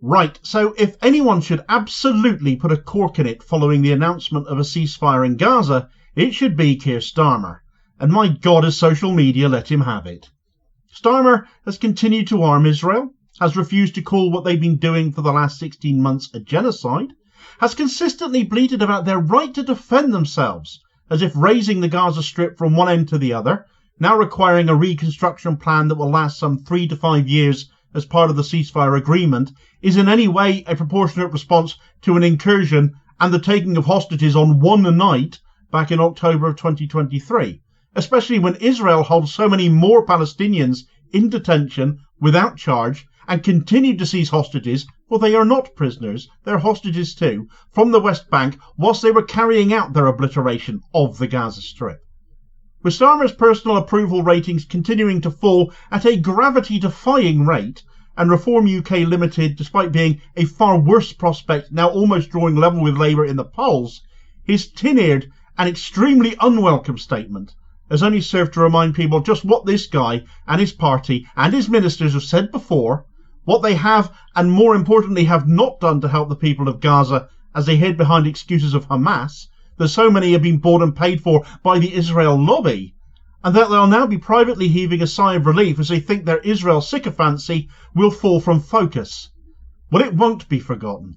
Right, so if anyone should absolutely put a cork in it following the announcement of a ceasefire in Gaza, it should be Keir Starmer. And my God, has social media let him have it. Starmer has continued to arm Israel, has refused to call what they've been doing for the last 16 months a genocide, has consistently bleated about their right to defend themselves, as if raising the Gaza Strip from one end to the other, now requiring a reconstruction plan that will last some 3 to 5 years as part of the ceasefire agreement, is in any way a proportionate response to an incursion and the taking of hostages on one night back in October of 2023, especially when Israel holds so many more Palestinians in detention without charge and continued to seize hostages, for they are not prisoners, they're hostages too, from the West Bank whilst they were carrying out their obliteration of the Gaza Strip. With Starmer's personal approval ratings continuing to fall at a gravity-defying rate, and Reform UK Limited, despite being a far worse prospect, now almost drawing level with Labour in the polls, his tin-eared and extremely unwelcome statement has only served to remind people just what this guy and his party and his ministers have said before, what they have and more importantly have not done to help the people of Gaza as they hid behind excuses of Hamas, that so many have been bought and paid for by the Israel lobby, and that they'll now be privately heaving a sigh of relief as they think their Israel sycophancy will fall from focus. Well, it won't be forgotten.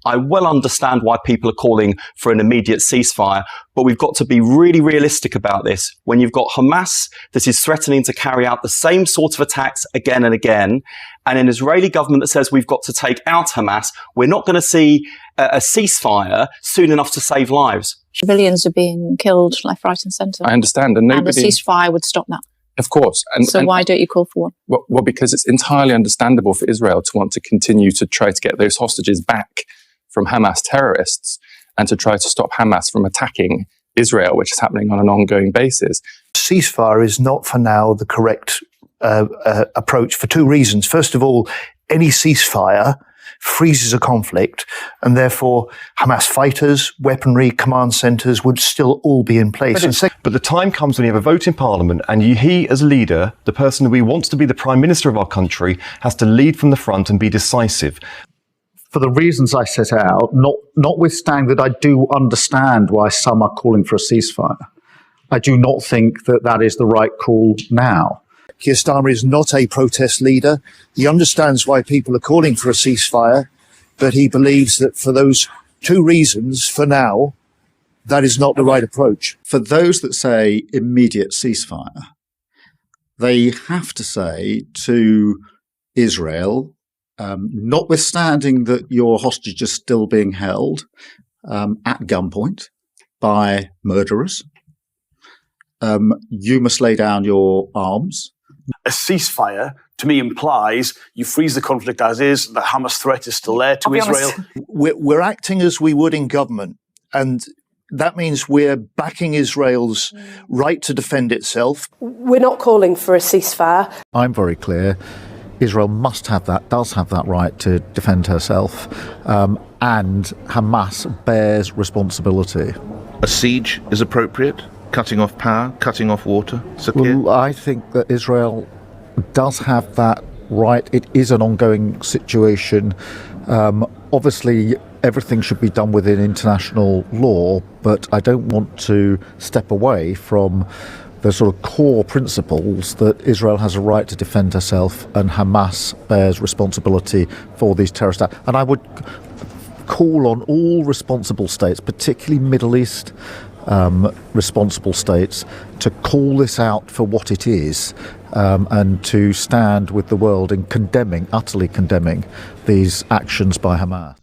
I well understand why people are calling for an immediate ceasefire, but we've got to be really realistic about this. When you've got Hamas that is threatening to carry out the same sort of attacks again and again, and an Israeli government that says we've got to take out Hamas, we're not going to see a ceasefire soon enough to save lives. Civilians are being killed left, right and centre. I understand. And a ceasefire would stop that. Of course. So why don't you call for one? Well, because it's entirely understandable for Israel to want to continue to try to get those hostages back from Hamas terrorists and to try to stop Hamas from attacking Israel, which is happening on an ongoing basis. Ceasefire is not for now the correct approach for two reasons. First of all, any ceasefire freezes a conflict, and therefore Hamas fighters, weaponry, command centres would still all be in place. But the time comes when you have a vote in Parliament and he, as a leader, the person who wants to be the Prime Minister of our country, has to lead from the front and be decisive. For the reasons I set out, notwithstanding that I do understand why some are calling for a ceasefire, I do not think that that is the right call now. Keir Starmer is not a protest leader. He understands why people are calling for a ceasefire, but he believes that for those two reasons, for now, that is not the right approach. For those that say immediate ceasefire, they have to say to Israel, notwithstanding that your hostage is still being held at gunpoint by murderers, you must lay down your arms. A ceasefire, to me, implies you freeze the conflict as is, the Hamas threat is still there to Israel. We're acting as we would in government, and that means we're backing Israel's right to defend itself. We're not calling for a ceasefire. I'm very clear. Israel must have that, does have that right to defend herself, and Hamas bears responsibility. A siege is appropriate? Cutting off power, cutting off water? Well, I think that Israel does have that right. It is an ongoing situation. Obviously, everything should be done within international law, but I don't want to step away from the sort of core principles that Israel has a right to defend herself and Hamas bears responsibility for these terrorist acts. And I would call on all responsible states, particularly Middle East responsible states, to call this out for what it is and to stand with the world in condemning, utterly condemning, these actions by Hamas.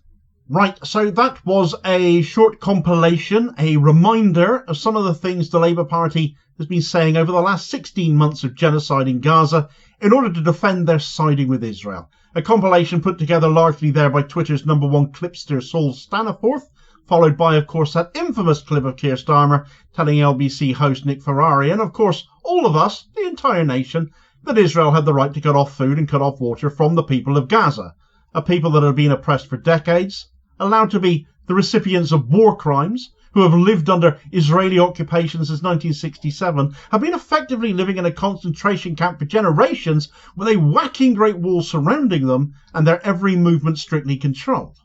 Right, so that was a short compilation, a reminder of some of the things the Labour Party has been saying over the last 16 months of genocide in Gaza in order to defend their siding with Israel. A compilation put together largely there by Twitter's #1 clipster Saul Staniforth, followed by, of course, that infamous clip of Keir Starmer telling LBC host Nick Ferrari, and of course all of us, the entire nation, that Israel had the right to cut off food and cut off water from the people of Gaza, a people that had been oppressed for decades, allowed to be the recipients of war crimes, who have lived under Israeli occupation since 1967, have been effectively living in a concentration camp for generations with a whacking Great Wall surrounding them and their every movement strictly controlled.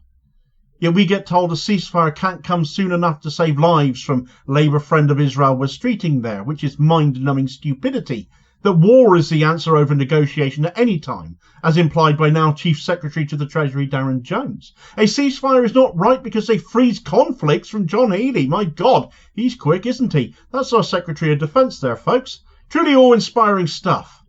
Yet we get told a ceasefire can't come soon enough to save lives from Labour friend of Israel was streeting there, which is mind-numbing stupidity. That war is the answer over negotiation at any time, as implied by now Chief Secretary to the Treasury Darren Jones. A ceasefire is not right because they freeze conflicts from John Healey. My God, he's quick, isn't he? That's our Secretary of Defence there, folks. Truly awe-inspiring stuff.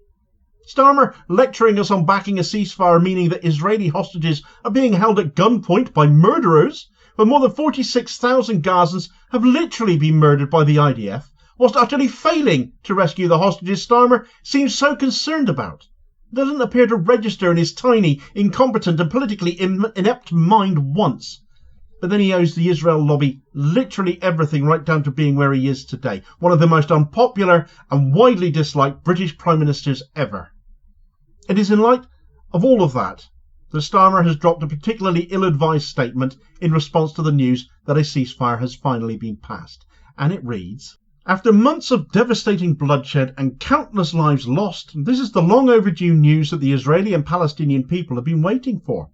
Starmer lecturing us on backing a ceasefire, meaning that Israeli hostages are being held at gunpoint by murderers, when more than 46,000 Gazans have literally been murdered by the IDF, whilst utterly failing to rescue the hostages Starmer seems so concerned about. It doesn't appear to register in his tiny, incompetent and politically inept mind once. But then he owes the Israel lobby literally everything right down to being where he is today, one of the most unpopular and widely disliked British Prime Ministers ever. It is in light of all of that that Starmer has dropped a particularly ill-advised statement in response to the news that a ceasefire has finally been passed. And it reads, "After months of devastating bloodshed and countless lives lost, this is the long overdue news that the Israeli and Palestinian people have been waiting for.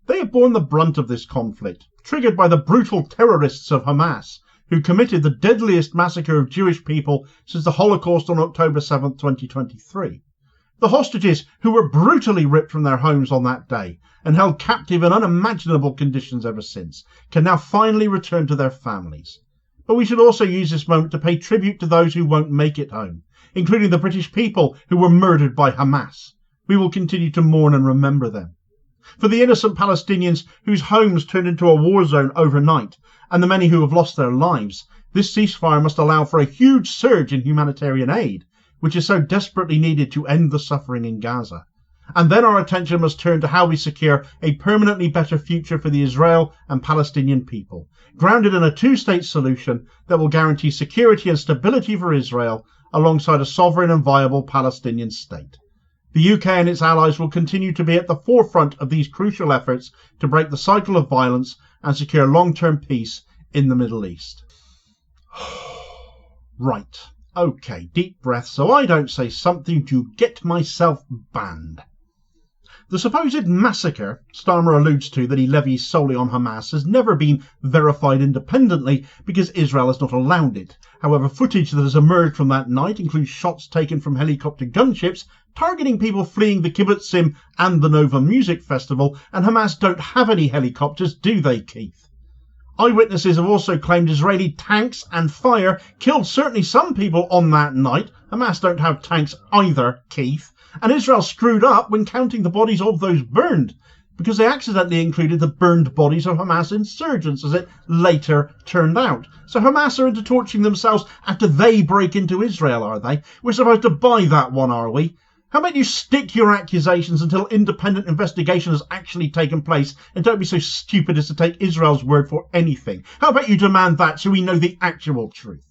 They have borne the brunt of this conflict, triggered by the brutal terrorists of Hamas, who committed the deadliest massacre of Jewish people since the Holocaust on October 7, 2023. The hostages, who were brutally ripped from their homes on that day and held captive in unimaginable conditions ever since, can now finally return to their families. But we should also use this moment to pay tribute to those who won't make it home, including the British people who were murdered by Hamas. We will continue to mourn and remember them. For the innocent Palestinians whose homes turned into a war zone overnight, and the many who have lost their lives, this ceasefire must allow for a huge surge in humanitarian aid, which is so desperately needed to end the suffering in Gaza. And then our attention must turn to how we secure a permanently better future for the Israel and Palestinian people, grounded in a two-state solution that will guarantee security and stability for Israel alongside a sovereign and viable Palestinian state. The UK and its allies will continue to be at the forefront of these crucial efforts to break the cycle of violence and secure long-term peace in the Middle East." Right. Okay, deep breath so I don't say something to get myself banned. The supposed massacre Starmer alludes to that he levies solely on Hamas has never been verified independently because Israel has not allowed it. However, footage that has emerged from that night includes shots taken from helicopter gunships targeting people fleeing the kibbutzim and the Nova Music Festival, and Hamas don't have any helicopters, do they, Keith? Eyewitnesses have also claimed Israeli tanks and fire killed certainly some people on that night. Hamas don't have tanks either, Keith. And Israel screwed up when counting the bodies of those burned, because they accidentally included the burned bodies of Hamas insurgents, as it later turned out. So Hamas are into torching themselves after they break into Israel, are they? We're supposed to buy that one, are we? How about you stick your accusations until independent investigation has actually taken place, and don't be so stupid as to take Israel's word for anything? How about you demand that so we know the actual truth?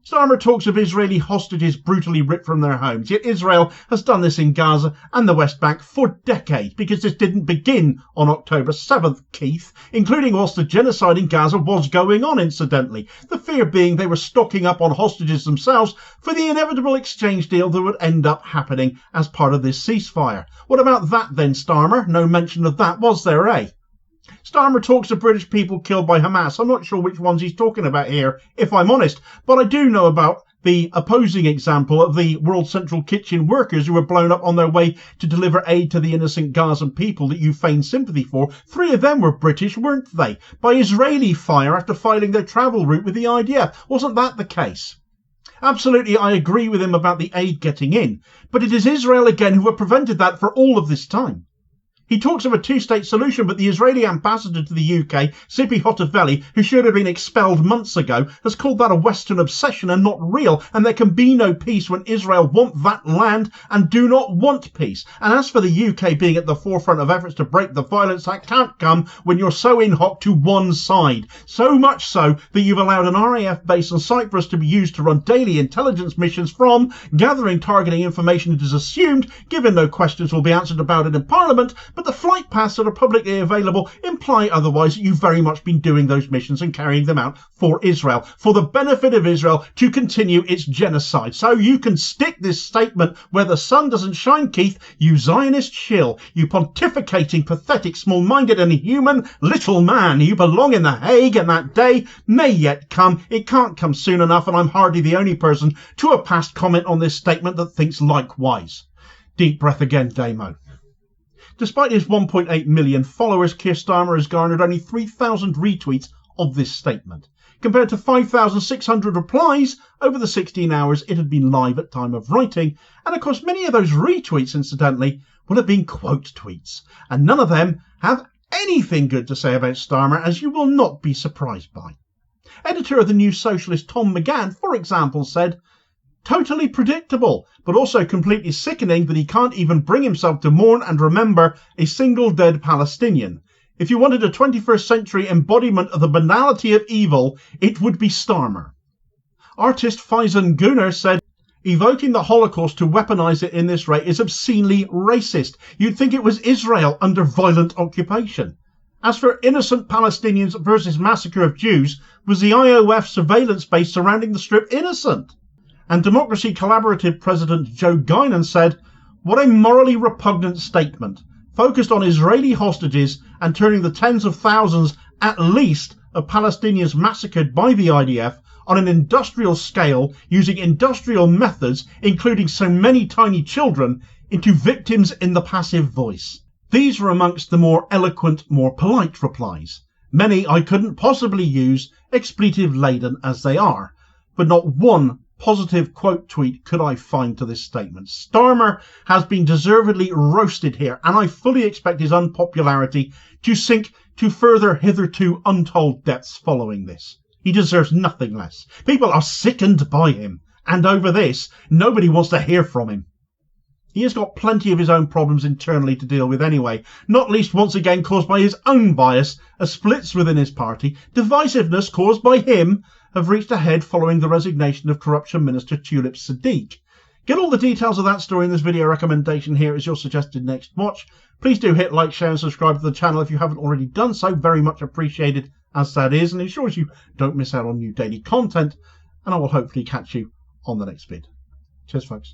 Starmer talks of Israeli hostages brutally ripped from their homes, yet Israel has done this in Gaza and the West Bank for decades, because this didn't begin on October 7th, Keith, including whilst the genocide in Gaza was going on, incidentally. The fear being they were stocking up on hostages themselves for the inevitable exchange deal that would end up happening as part of this ceasefire. What about that then, Starmer? No mention of that, was there, eh? Starmer talks of British people killed by Hamas. I'm not sure which ones he's talking about here, if I'm honest, but I do know about the opposing example of the World Central Kitchen workers who were blown up on their way to deliver aid to the innocent Gazan people that you feign sympathy for. 3 of them were British, weren't they? By Israeli fire after filing their travel route with the IDF. Wasn't that the case? Absolutely, I agree with him about the aid getting in, but it is Israel again who have prevented that for all of this time. He talks of a two-state solution, but the Israeli ambassador to the UK, Sipi Hotoveli, who should have been expelled months ago, has called that a Western obsession and not real, and there can be no peace when Israel want that land and do not want peace. And as for the UK being at the forefront of efforts to break the violence, that can't come when you're so in hoc to one side. So much so that you've allowed an RAF base on Cyprus to be used to run daily intelligence missions from, gathering targeting information it is assumed, given no questions will be answered about it in Parliament, but but the flight paths that are publicly available imply otherwise, that you've very much been doing those missions and carrying them out for Israel, for the benefit of Israel to continue its genocide. So you can stick this statement where the sun doesn't shine, Keith, you Zionist shill, you pontificating, pathetic, small-minded and inhuman little man. You belong in The Hague, and that day may yet come. It can't come soon enough, and I'm hardly the only person to have passed comment on this statement that thinks likewise. Deep breath again, Damo. Despite his 1.8 million followers, Keir Starmer has garnered only 3,000 retweets of this statement, compared to 5,600 replies over the 16 hours it had been live at time of writing. And of course, many of those retweets, incidentally, will have been quote tweets, and none of them have anything good to say about Starmer, as you will not be surprised by. Editor of the New Socialist Tom McGann, for example, said, "Totally predictable, but also completely sickening that he can't even bring himself to mourn and remember a single dead Palestinian. If you wanted a 21st century embodiment of the banality of evil, it would be Starmer." Artist Faizan Gunnar said, "Evoking the Holocaust to weaponize it in this way is obscenely racist. You'd think it was Israel under violent occupation. As for innocent Palestinians versus massacre of Jews, was the IOF surveillance base surrounding the Strip innocent?" And Democracy Collaborative President Joe Guinan said, "What a morally repugnant statement, focused on Israeli hostages and turning the tens of thousands, at least, of Palestinians massacred by the IDF on an industrial scale using industrial methods, including so many tiny children, into victims in the passive voice." These were amongst the more eloquent, more polite replies. Many I couldn't possibly use, expletive-laden as they are, but not one positive quote tweet could I find to this statement. Starmer has been deservedly roasted here, and I fully expect his unpopularity to sink to further hitherto untold depths following this. He deserves nothing less. People are sickened by him, and over this, nobody wants to hear from him. He has got plenty of his own problems internally to deal with anyway, not least once again caused by his own bias, as splits within his party, divisiveness caused by him, have reached a head following the resignation of Corruption Minister Tulip Siddiq. Get all the details of that story in this video recommendation here as your suggested next watch. Please do hit like, share and subscribe to the channel if you haven't already done so. Very much appreciated as that is, and ensures you don't miss out on new daily content. And I will hopefully catch you on the next vid. Cheers, folks.